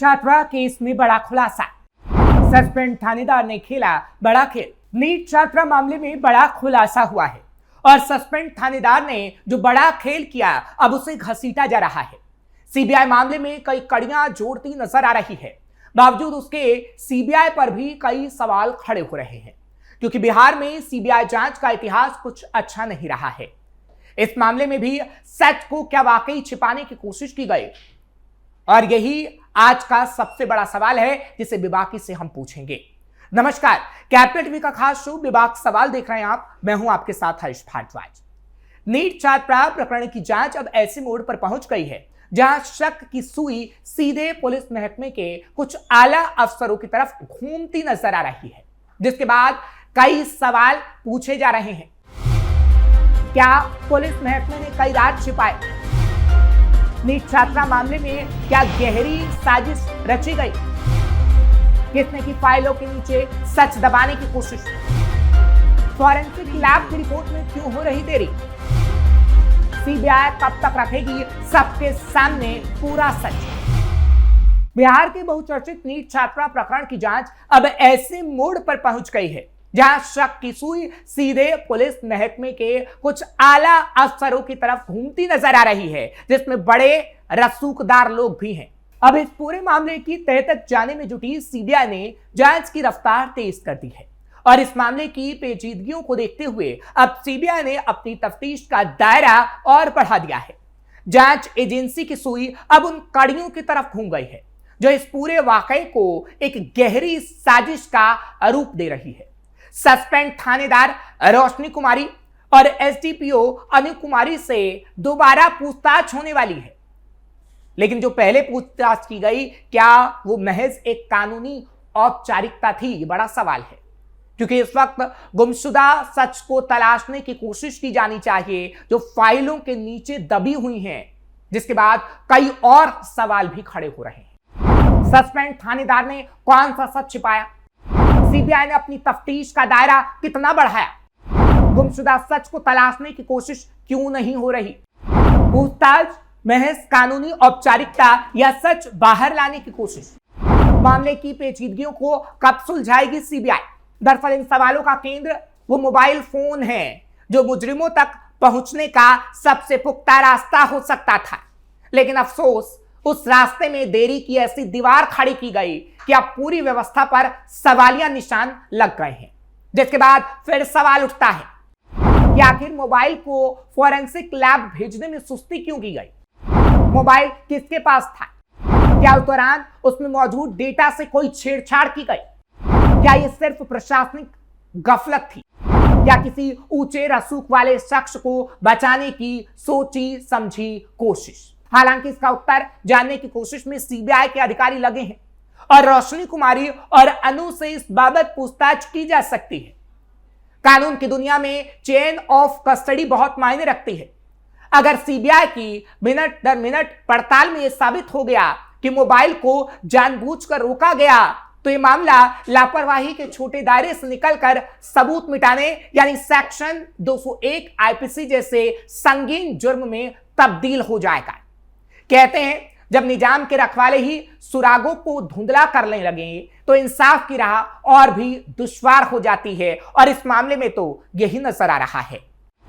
छात्रा केस में बड़ा खुलासा। सस्पेंड थानेदार ने खेला बड़ा खेल। नीट छात्रा मामले में बड़ा खुलासा हुआ है और सस्पेंड थानेदार ने जो बड़ा खेल किया अब उसे घसीटा जा रहा है। सीबीआई मामले में कई कड़ियां जोड़ती नजर आ रही है। बावजूद उसके सीबीआई पर भी कई सवाल खड़े हो रहे हैं, क्योंकि बिहार में सीबीआई जांच का इतिहास कुछ अच्छा नहीं रहा है। इस मामले में भी सच को क्या वाकई छिपाने की कोशिश की गई, और यही आज का सबसे बड़ा सवाल है जिसे बेबाकी से हम पूछेंगे। नमस्कार, कैपिटल टीवी का खास शो बेबाक सवाल देख रहे हैं आप। मैं हूं आपके साथ हरीश भारद्वाज। नीट छात्रा प्रकरण की जांच अब ऐसे मोड़ पर पहुंच गई है जहां शक की सुई सीधे पुलिस महकमे के कुछ आला अफसरों की तरफ घूमती नजर आ रही है, जिसके बाद कई सवाल पूछे जा रहे हैं। क्या पुलिस महकमे ने कई राज छिपाए? नीट छात्रा मामले में क्या गहरी साजिश रची गई? किसने की फाइलों के नीचे सच दबाने की कोशिश? फॉरेंसिक लैब की रिपोर्ट में क्यों हो रही देरी? सीबीआई कब तक रखेगी सबके सामने पूरा सच? बिहार के बहुचर्चित नीट छात्रा प्रकरण की जांच अब ऐसे मोड़ पर पहुंच गई है जहां शक की सुई सीधे पुलिस महकमे के कुछ आला अफसरों की तरफ घूमती नजर आ रही है, जिसमें बड़े रसूखदार लोग भी हैं। अब इस पूरे मामले की तह तक जाने में जुटी सीबीआई ने जांच की रफ्तार तेज कर दी है और इस मामले की पेचीदगियों को देखते हुए अब सीबीआई ने अपनी तफ्तीश का दायरा और बढ़ा दिया है। जांच एजेंसी की सुई अब उन कड़ियों की तरफ घूम गई है जो इस पूरे वाकये को एक गहरी साजिश का रूप दे रही है। सस्पेंड थानेदार रोशनी कुमारी और एसडीपीओ अनु कुमारी से दोबारा पूछताछ होने वाली है, लेकिन जो पहले पूछताछ की गई, क्या वो महज एक कानूनी औपचारिकता थी? ये बड़ा सवाल है, क्योंकि इस वक्त गुमशुदा सच को तलाशने की कोशिश की जानी चाहिए जो फाइलों के नीचे दबी हुई हैं, जिसके बाद कई और सवाल भी खड़े हो रहे हैं। सस्पेंड थानेदार ने कौन सा सच छिपाया? सीबीआई ने अपनी तफ्तीश का दायरा कितना बढ़ाया? गुमशुदा सच को तलाशने की कोशिश क्यों नहीं हो रही? पूछताछ महज कानूनी औपचारिकता या सच बाहर लाने की कोशिश? मामले की पेचीदगियों को कब सुलझाएगी सीबीआई? दरअसल इन सवालों का केंद्र वो मोबाइल फोन है जो मुजरिमों तक पहुंचने का सबसे पुख्ता रास्ता हो सकता था, लेकिन अफसोस उस रास्ते में देरी की ऐसी दीवार खड़ी की गई कि अब पूरी व्यवस्था पर सवालिया निशान लग गए हैं, जिसके बाद फिर सवाल उठता है कि आखिर मोबाइल को फॉरेंसिक लैब भेजने में सुस्ती क्यों की गई? मोबाइल किसके पास था? क्या उस दौरान उसमें मौजूद डेटा से कोई छेड़छाड़ की गई? क्या यह सिर्फ प्रशासनिक गफलत थी या किसी ऊंचे रसूख वाले शख्स को बचाने की सोची समझी कोशिश? हालांकि इसका उत्तर जानने की कोशिश में सीबीआई के अधिकारी लगे हैं और रोशनी कुमारी और अनु से इस बाबत पूछताछ की जा सकती है। कानून की दुनिया में चेन ऑफ कस्टडी बहुत मायने रखती है। अगर सीबीआई की मिनट दर मिनट पड़ताल में यह साबित हो गया कि मोबाइल को जानबूझकर रोका गया, तो यह मामला लापरवाही के छोटे दायरे से निकलकर सबूत मिटाने यानी सेक्शन 201 आईपीसी जैसे संगीन जुर्म में तब्दील हो जाएगा। कहते हैं जब निजाम के रखवाले ही सुरागों को धुंधला करने लगे तो इंसाफ की राह और भी दुश्वार हो जाती है, और इस मामले में तो यही नजर आ रहा है।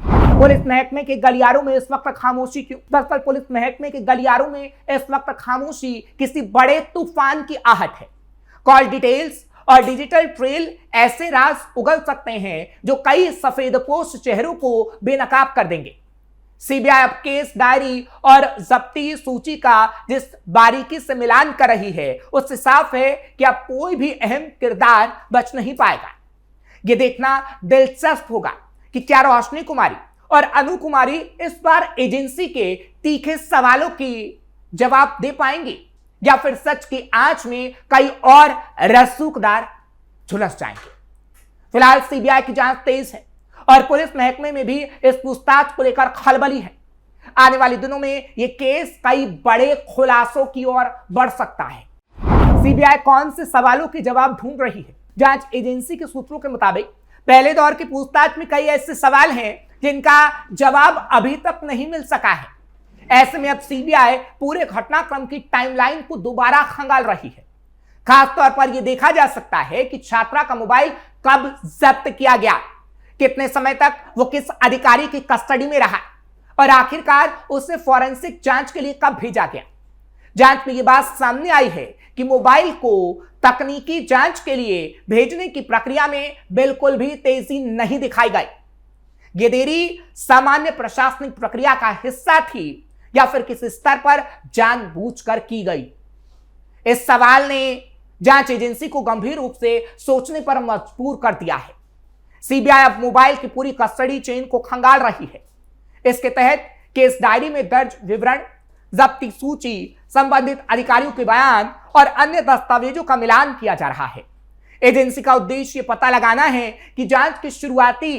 पुलिस महकमे के गलियारों में इस वक्त खामोशी क्यों? दरअसल पुलिस महकमे के गलियारों में इस वक्त खामोशी किसी बड़े तूफान की आहट है। कॉल डिटेल्स और डिजिटल ट्रेल ऐसे राज उगल सकते हैं जो कई सफेदपोश चेहरों को बेनकाब कर देंगे। सीबीआई अब केस डायरी और जब्ती सूची का जिस बारीकी से मिलान कर रही है, उससे साफ है कि अब कोई भी अहम किरदार बच नहीं पाएगा। यह देखना दिलचस्प होगा कि क्या रोशनी कुमारी और अनु कुमारी इस बार एजेंसी के तीखे सवालों की जवाब दे पाएंगी या फिर सच की आंच में कई और रसूखदार झुलस जाएंगे। फिलहाल सीबीआई की जांच तेज है और पुलिस महकमे में भी इस पूछताछ को लेकर खलबली है। आने वाले दिनों में यह केस कई बड़े खुलासों की ओर बढ़ सकता है। सीबीआई कौन से सवालों के जवाब ढूंढ रही है? जांच एजेंसी के सूत्रों के मुताबिक पहले दौर की पूछताछ में कई ऐसे सवाल हैं जिनका जवाब अभी तक नहीं मिल सका है। ऐसे में अब सीबीआई पूरे घटनाक्रम की टाइमलाइन को दोबारा खंगाल रही है। खासतौर पर यह देखा जा सकता है कि छात्रा का मोबाइल कब जब्त किया गया, कितने समय तक वो किस अधिकारी की कस्टडी में रहा और आखिरकार उसे फॉरेंसिक जांच के लिए कब भेजा गया। जांच में यह बात सामने आई है कि मोबाइल को तकनीकी जांच के लिए भेजने की प्रक्रिया में बिल्कुल भी तेजी नहीं दिखाई गई। यह देरी सामान्य प्रशासनिक प्रक्रिया का हिस्सा थी या फिर किस स्तर पर जानबूझकर की गई। इस सवाल ने जांच एजेंसी को गंभीर रूप से सोचने पर मजबूर कर दिया है। सीबीआई अब मोबाइल की पूरी कस्टडी चेन को खंगाल रही है। इसके तहत केस डायरी में दर्ज विवरण, जब्ती सूची, संबंधित अधिकारियों के बयान और अन्य दस्तावेजों का मिलान किया जा रहा है। एजेंसी का उद्देश्य यह पता लगाना है कि जांच के शुरुआती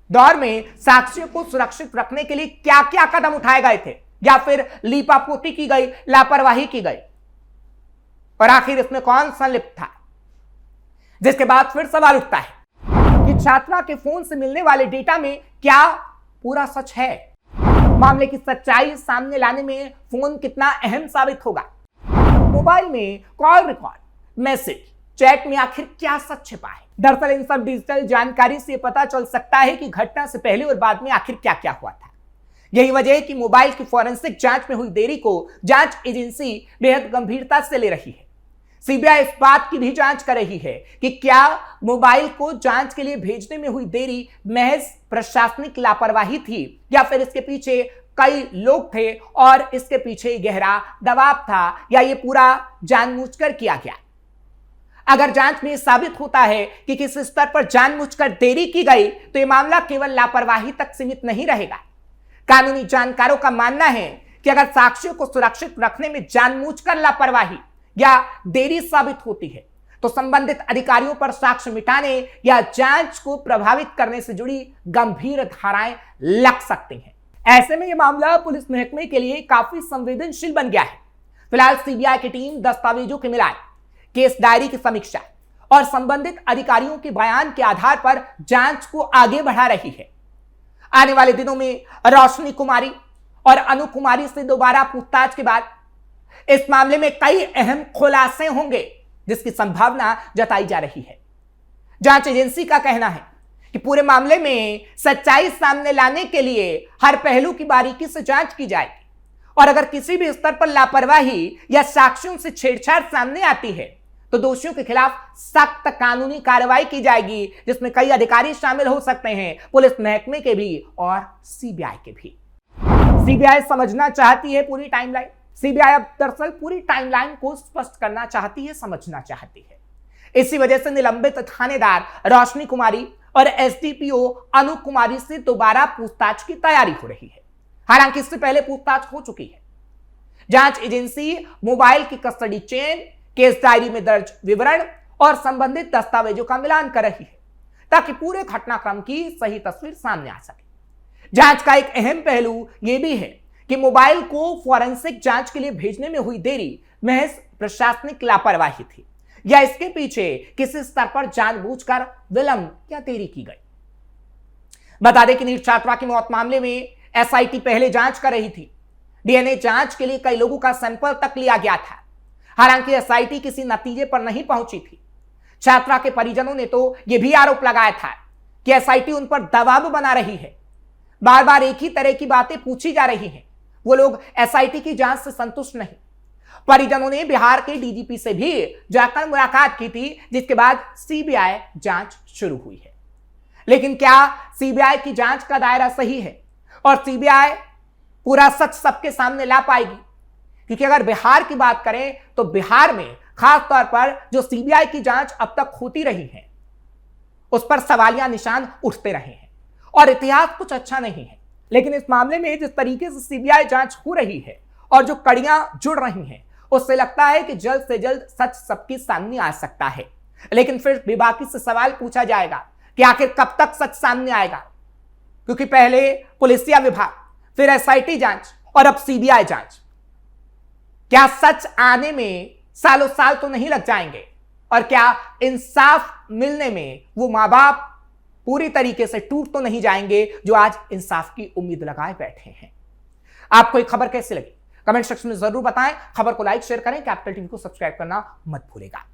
दौर में साक्ष्यों को सुरक्षित रखने के लिए क्या क्या कदम उठाए गए थे या फिर लीपापोती की गई, लापरवाही की गई और आखिर इसमें कौन संलिप्त था। जिसके बाद फिर सवाल उठता है कि छात्रा के फोन से मिलने वाले डेटा में क्या पूरा सच है। मामले की सच्चाई सामने लाने में फोन कितना अहम साबित होगा। मोबाइल में कॉल रिकॉर्ड, मैसेज, चैट में आखिर क्या सच छिपा है। दरअसल इन सब डिजिटल जानकारी से पता चल सकता है कि घटना से पहले और बाद में आखिर क्या क्या हुआ था। यही वजह है कि मोबाइल की फॉरेंसिक जांच में हुई देरी को जांच एजेंसी बेहद गंभीरता से ले रही है। सीबीआई इस बात की भी जांच कर रही है कि क्या मोबाइल को जांच के लिए भेजने में हुई देरी महज प्रशासनिक लापरवाही थी या फिर इसके पीछे कई लोग थे और इसके पीछे गहरा दबाव था या ये पूरा जानबूझकर किया गया। अगर जांच में साबित होता है कि किस स्तर पर जानबूझकर देरी की गई तो यह मामला केवल लापरवाही तक सीमित नहीं रहेगा। कानूनी जानकारों का मानना है कि अगर साक्ष्यों को सुरक्षित रखने में जानबूझकर लापरवाही या देरी साबित होती है तो संबंधित अधिकारियों पर साक्ष्य मिटाने या जांच को प्रभावित करने से जुड़ी गंभीर धाराएं लग सकती हैं। ऐसे में यह मामला पुलिस महकमे के लिए काफी संवेदनशील बन गया है। फिलहाल सीबीआई की टीम दस्तावेजों के मिलान, केस डायरी की समीक्षा और संबंधित अधिकारियों के बयान के आधार पर जांच को आगे बढ़ा रही है। आने वाले दिनों में रोशनी कुमारी और अनु कुमारी से दोबारा पूछताछ के बाद इस मामले में कई अहम खुलासे होंगे जिसकी संभावना जताई जा रही है। जांच एजेंसी का कहना है कि पूरे मामले में सच्चाई सामने लाने के लिए हर पहलू की बारीकी से जांच की जाएगी और अगर किसी भी स्तर पर लापरवाही या साक्ष्यों से छेड़छाड़ सामने आती है तो दोषियों के खिलाफ सख्त कानूनी कार्रवाई की जाएगी, जिसमें कई अधिकारी शामिल हो सकते हैं, पुलिस महकमे के भी और सीबीआई के भी। सीबीआई समझना चाहती है पूरी टाइमलाइन। सीबीआई अब दरअसल पूरी टाइमलाइन को स्पष्ट करना चाहती है, समझना चाहती है। इसी वजह से निलंबित थानेदार रोशनी कुमारी और एसडीपीओ अनु कुमारी से दोबारा पूछताछ की तैयारी हो रही है। हालांकि इससे पहले पूछताछ हो चुकी है। जांच एजेंसी मोबाइल की कस्टडी चेन, केस डायरी में दर्ज विवरण और संबंधित दस्तावेजों का मिलान कर रही है ताकि पूरे घटनाक्रम की सही तस्वीर सामने आ सके। जांच का एक अहम पहलू यह भी है कि मोबाइल को फॉरेंसिक जांच के लिए भेजने में हुई देरी महज प्रशासनिक लापरवाही थी या इसके पीछे किसी स्तर पर जानबूझकर विलंब या देरी की गई। बता दें कि नीट छात्रा की मौत मामले में एसआईटी पहले जांच कर रही थी। डीएनए जांच के लिए कई लोगों का सैंपल तक लिया गया था। हालांकि एसआईटी किसी नतीजे पर नहीं पहुंची थी। छात्रा के परिजनों ने तो यह भी आरोप लगाया था कि एसआईटी उन पर दबाव बना रही है। बार बार एक ही तरह की बातें पूछी जा रही हैं। वो लोग एसआईटी की जांच से संतुष्ट नहीं। परिजनों ने बिहार के डीजीपी से भी जाकर मुलाकात की थी, जिसके बाद सीबीआई जांच शुरू हुई है। लेकिन क्या सीबीआई की जांच का दायरा सही है और सीबीआई पूरा सच सबके सामने ला पाएगी? क्योंकि अगर बिहार की बात करें तो बिहार में खास तौर पर जो सीबीआई की जांच अब तक होती रही है उस पर सवालिया निशान उठते रहे हैं और इतिहास कुछ अच्छा नहीं है। लेकिन इस मामले में जिस तरीके से सीबीआई जांच हो रही है और जो कड़ियां जुड़ रही हैं उससे लगता है कि जल्द से जल्द सच सबके सामने आ सकता है। लेकिन फिर बेबाकी से सवाल पूछा जाएगा कि आखिर कब तक सच सामने आएगा, क्योंकि पहले पुलिसिया विभाग, फिर एसआईटी जांच और अब सीबीआई जांच। क्या सच आने में सालों साल तो नहीं लग जाएंगे? और क्या इंसाफ मिलने में वो माँ बाप पूरी तरीके से टूट तो नहीं जाएंगे जो आज इंसाफ की उम्मीद लगाए बैठे हैं? आपको ये खबर कैसी लगी कमेंट सेक्शन में जरूर बताएं। खबर को लाइक शेयर करें, कैपिटल टीवी को सब्सक्राइब करना मत भूलेगा।